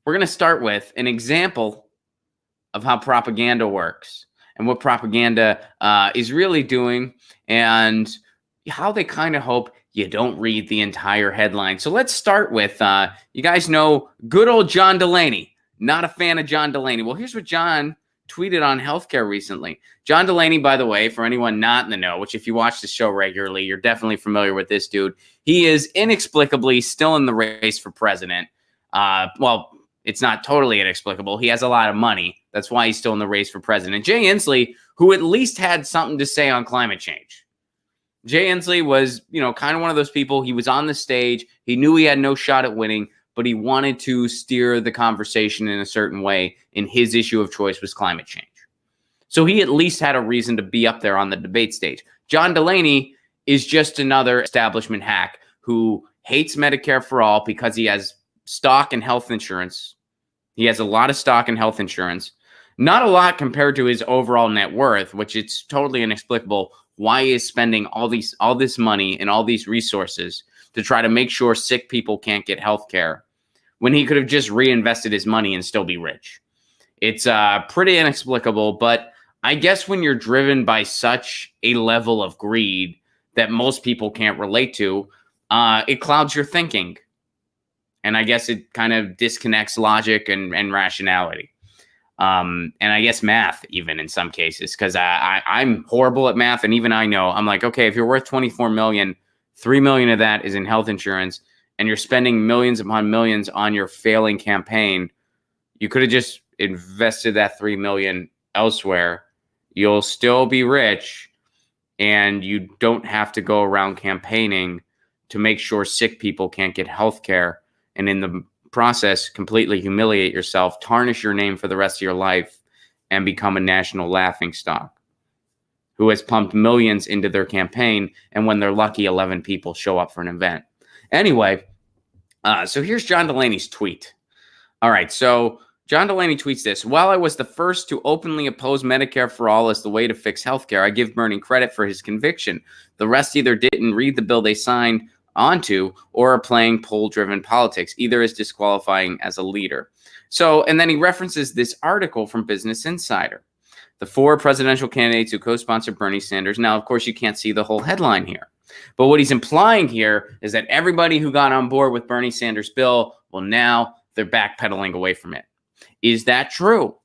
we're going to start with an example of how propaganda works and what propaganda is really doing and how they kind of hope you don't read the entire headline. So let's start with, you guys know good old John Delaney. Not a fan of John Delaney. Well, here's what John tweeted on healthcare recently. John Delaney, by the way, for anyone not in the know, which if you watch the show regularly, you're definitely familiar with this dude. He is inexplicably still in the race for president. Well, it's not totally inexplicable. He has a lot of money. That's why he's still in the race for president. Jay Inslee, who at least had something to say on climate change. Jay Inslee was, kind of one of those people. He was on the stage. He knew he had no shot at winning, but he wanted to steer the conversation in a certain way, and his issue of choice was climate change. So he at least had a reason to be up there on the debate stage. John Delaney is just another establishment hack who hates Medicare for all because he has stock and health insurance. He has a lot of stock and health insurance. Not a lot compared to his overall net worth, which it's totally inexplicable why he is spending all this money and all these resources to try to make sure sick people can't get health care when he could have just reinvested his money and still be rich. It's pretty inexplicable, but I guess when you're driven by such a level of greed that most people can't relate to, it clouds your thinking. And I guess it kind of disconnects logic and rationality. And I guess math even in some cases, because I'm horrible at math. And even I know, I'm like, okay, if you're worth 24 million, 3 million of that is in health insurance, and you're spending millions upon millions on your failing campaign, you could have just invested that 3 million elsewhere. You'll still be rich, and you don't have to go around campaigning to make sure sick people can't get health care, and in the process completely humiliate yourself, tarnish your name for the rest of your life, and become a national laughingstock who has pumped millions into their campaign, and when they're lucky, 11 people show up for an event. Anyway, so here's John Delaney's tweet. All right, so John Delaney tweets this: while I was the first to openly oppose Medicare for all as the way to fix healthcare, I give Bernie credit for his conviction. The rest either didn't read the bill they signed onto or are playing poll-driven politics. Either is disqualifying as a leader. So, and then he references this article from Business Insider. The 4 presidential candidates who co-sponsored Bernie Sanders. Now, of course, you can't see the whole headline here. But what he's implying here is that everybody who got on board with Bernie Sanders' bill, well, now they're backpedaling away from it. Is that true?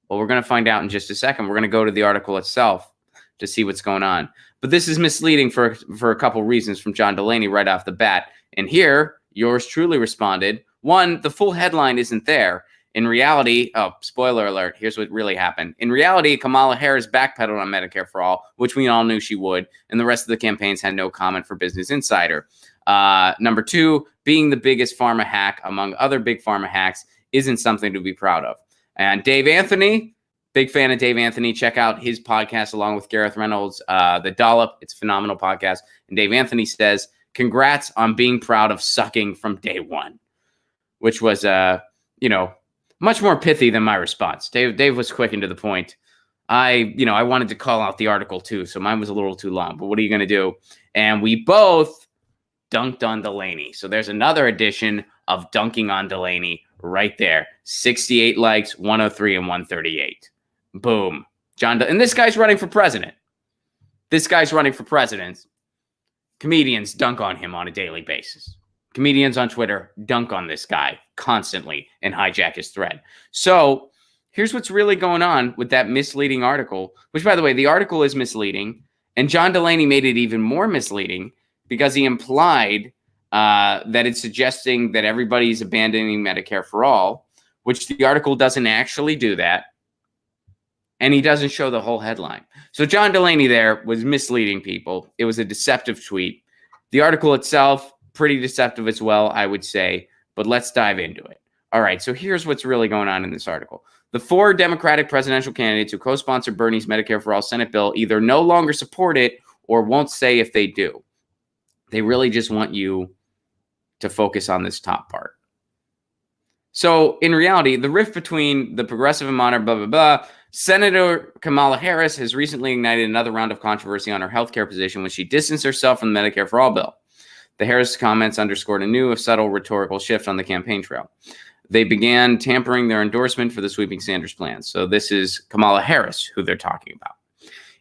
Well, we're going to find out in just a second. We're going to go to the article itself to see what's going on. But this is misleading for a couple reasons from John Delaney right off the bat. And here, yours truly responded. One, the full headline isn't there. In reality, spoiler alert, here's what really happened. In reality, Kamala Harris backpedaled on Medicare for all, which we all knew she would, and the rest of the campaigns had no comment for Business Insider. Number 2, being the biggest pharma hack among other big pharma hacks isn't something to be proud of. And Dave Anthony, big fan of Dave Anthony. Check out his podcast along with Gareth Reynolds, The Dollop. It's a phenomenal podcast. And Dave Anthony says, congrats on being proud of sucking from day one, which was, much more pithy than my response. Dave was quick and to the point. I wanted to call out the article too, so mine was a little too long, but what are you going to do? And we both dunked on Delaney. So there's another edition of dunking on Delaney right there. 68 likes, 103 and 138. Boom. And this guy's running for president. Comedians dunk on him on a daily basis. Comedians on Twitter dunk on this guy constantly and hijack his thread. So here's what's really going on with that misleading article, which, by the way, the article is misleading. And John Delaney made it even more misleading because he implied that it's suggesting that everybody's abandoning Medicare for all, which the article doesn't actually do that. And he doesn't show the whole headline. So John Delaney there was misleading people. It was a deceptive tweet. The article itself, pretty deceptive as well, I would say, but let's dive into it. All right, so here's what's really going on in this article. The 4 Democratic presidential candidates who co-sponsored Bernie's Medicare for All Senate bill either no longer support it or won't say if they do. They really just want you to focus on this top part. So in reality, the rift between the progressive and moderate, blah, blah, blah, Senator Kamala Harris has recently ignited another round of controversy on her healthcare position when she distanced herself from the Medicare for All bill. The Harris comments underscored a new, subtle rhetorical shift on the campaign trail. they began tampering their endorsement for the sweeping Sanders plan. So this is Kamala Harris, who they're talking about.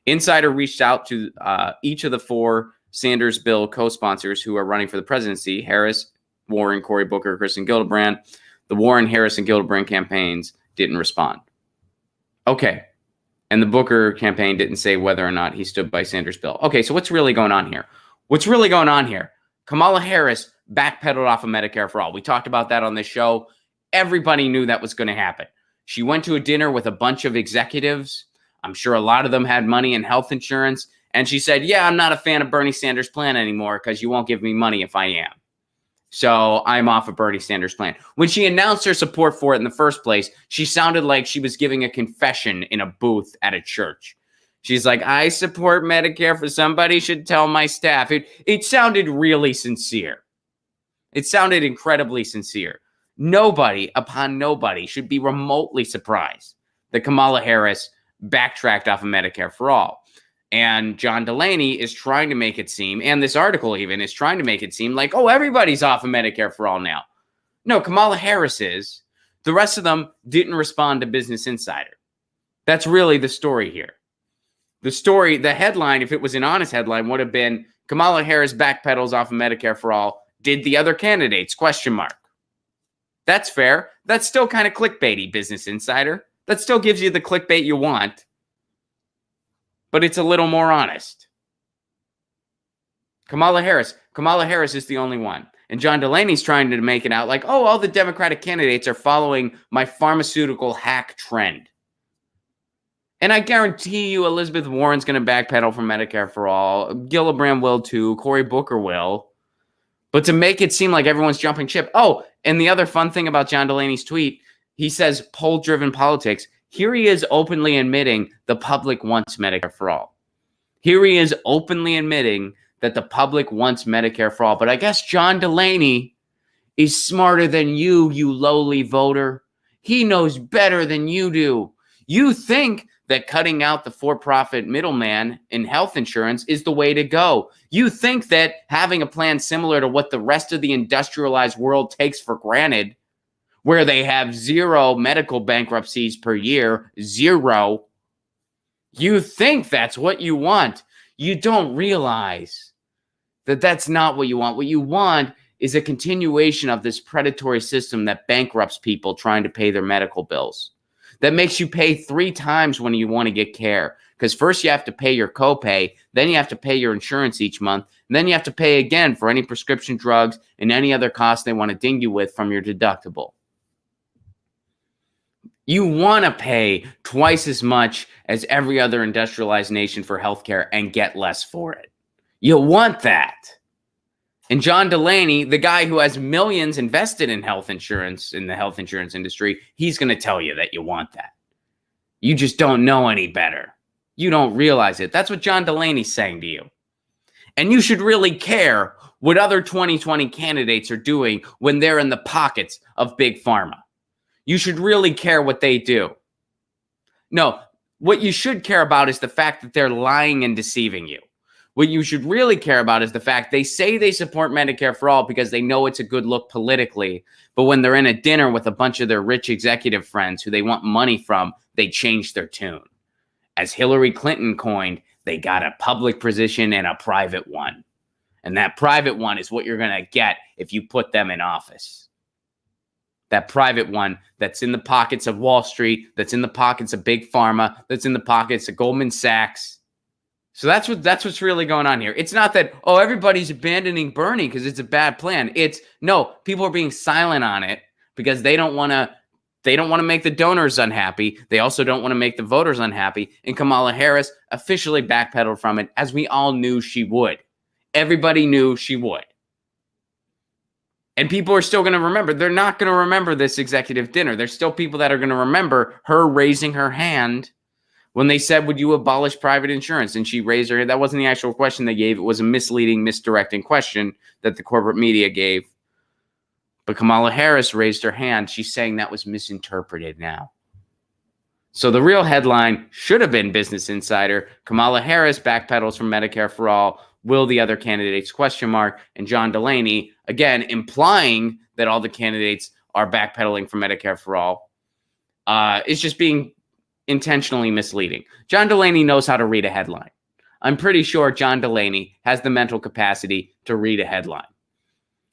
Insider reached out to each of the 4 Sanders bill co-sponsors who are running for the presidency: Harris, Warren, Cory Booker, Kristen Gillibrand. The Warren, Harris, and Gillibrand campaigns didn't respond. Okay. And the Booker campaign didn't say whether or not he stood by Sanders' bill. Okay, so what's really going on here? What's really going on here? Kamala Harris backpedaled off of Medicare for All. We talked about that on this show. Everybody knew that was going to happen. She went to a dinner with a bunch of executives. I'm sure a lot of them had money and health insurance. And she said, yeah, I'm not a fan of Bernie Sanders' plan anymore because you won't give me money if I am. So I'm off of Bernie Sanders' plan. When she announced her support for it in the first place, she sounded like she was giving a confession in a booth at a church. She's like, I support Medicare, for somebody should tell my staff. It sounded really sincere. It sounded incredibly sincere. Nobody upon nobody should be remotely surprised that Kamala Harris backtracked off of Medicare for All. And John Delaney is trying to make it seem, and this article even is trying to make it seem like, oh, everybody's off of Medicare for All now. No, Kamala Harris is. The rest of them didn't respond to Business Insider. That's really the story here. The story, the headline, if it was an honest headline, would have been Kamala Harris backpedals off of Medicare for All. Did the other candidates? ? That's fair. That's still kind of clickbaity, Business Insider. That still gives you the clickbait you want. But it's a little more honest. Kamala Harris is the only one. And John Delaney's trying to make it out like, oh, all the Democratic candidates are following my pharmaceutical hack trend. And I guarantee you Elizabeth Warren's going to backpedal from Medicare for All. Gillibrand will too. Cory Booker will. But to make it seem like everyone's jumping ship. Oh, and the other fun thing about John Delaney's tweet, he says poll-driven politics. Here he is openly admitting the public wants Medicare for All. Here he is openly admitting that the public wants Medicare for All. But I guess John Delaney is smarter than you lowly voter. He knows better than you do. You think that cutting out the for-profit middleman in health insurance is the way to go. You think that having a plan similar to what the rest of the industrialized world takes for granted, where they have 0 medical bankruptcies per year, 0. You think that's what you want. You don't realize that that's not what you want. What you want is a continuation of this predatory system that bankrupts people trying to pay their medical bills. That makes you pay 3 times when you want to get care. Because first you have to pay your copay, then you have to pay your insurance each month, and then you have to pay again for any prescription drugs and any other costs they want to ding you with from your deductible. You want to pay twice as much as every other industrialized nation for healthcare and get less for it. You want that. And John Delaney, the guy who has millions invested in health insurance, in the health insurance industry, he's going to tell you that you want that. You just don't know any better. You don't realize it. That's what John Delaney's saying to you. And you should really care what other 2020 candidates are doing when they're in the pockets of Big Pharma. You should really care what they do. No, what you should care about is the fact that they're lying and deceiving you. What you should really care about is the fact they say they support Medicare for All because they know it's a good look politically. But when they're in a dinner with a bunch of their rich executive friends who they want money from, they change their tune. As Hillary Clinton coined, they got a public position and a private one. And that private one is what you're going to get if you put them in office. That private one that's in the pockets of Wall Street, that's in the pockets of Big Pharma, that's in the pockets of Goldman Sachs. So that's what's really going on here. It's not that, oh, everybody's abandoning Bernie because it's a bad plan. It's no, people are being silent on it because they don't want to make the donors unhappy. They also don't want to make the voters unhappy. And Kamala Harris officially backpedaled from it, as we all knew she would. Everybody knew she would. And people are still going to remember. They're not going to remember this executive dinner. There's still people that are going to remember her raising her hand when they said, would you abolish private insurance? And she raised her hand. That wasn't the actual question they gave. It was a misleading, misdirecting question that the corporate media gave. But Kamala Harris raised her hand. She's saying that was misinterpreted now. So the real headline should have been Business Insider. Kamala Harris backpedals from Medicare for All. Will the other candidates ? And John Delaney, again, implying that all the candidates are backpedaling from Medicare for all is just being intentionally misleading. John Delaney knows how to read a headline. I'm pretty sure John Delaney has the mental capacity to read a headline.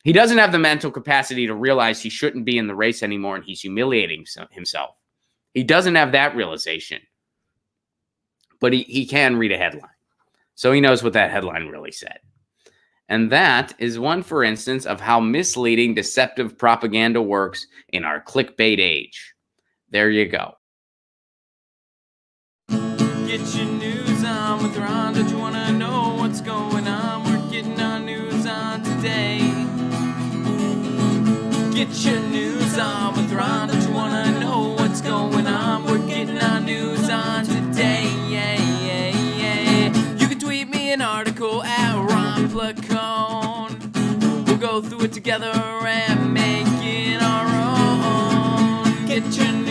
He doesn't have the mental capacity to realize he shouldn't be in the race anymore and he's humiliating himself. He doesn't have that realization, but he can read a headline. So he knows what that headline really said. And that is one, for instance, of how misleading, deceptive propaganda works in our clickbait age. There you go. Get your news on with Ron. Don't you want to know what's going on? We're getting our news on today. Get your news on with Ron. Don't you want to know what's going on? We're getting our news on today. Yeah, yeah, yeah. You can tweet me an article at Ron Placone. We'll go through it together and make it our own. Get your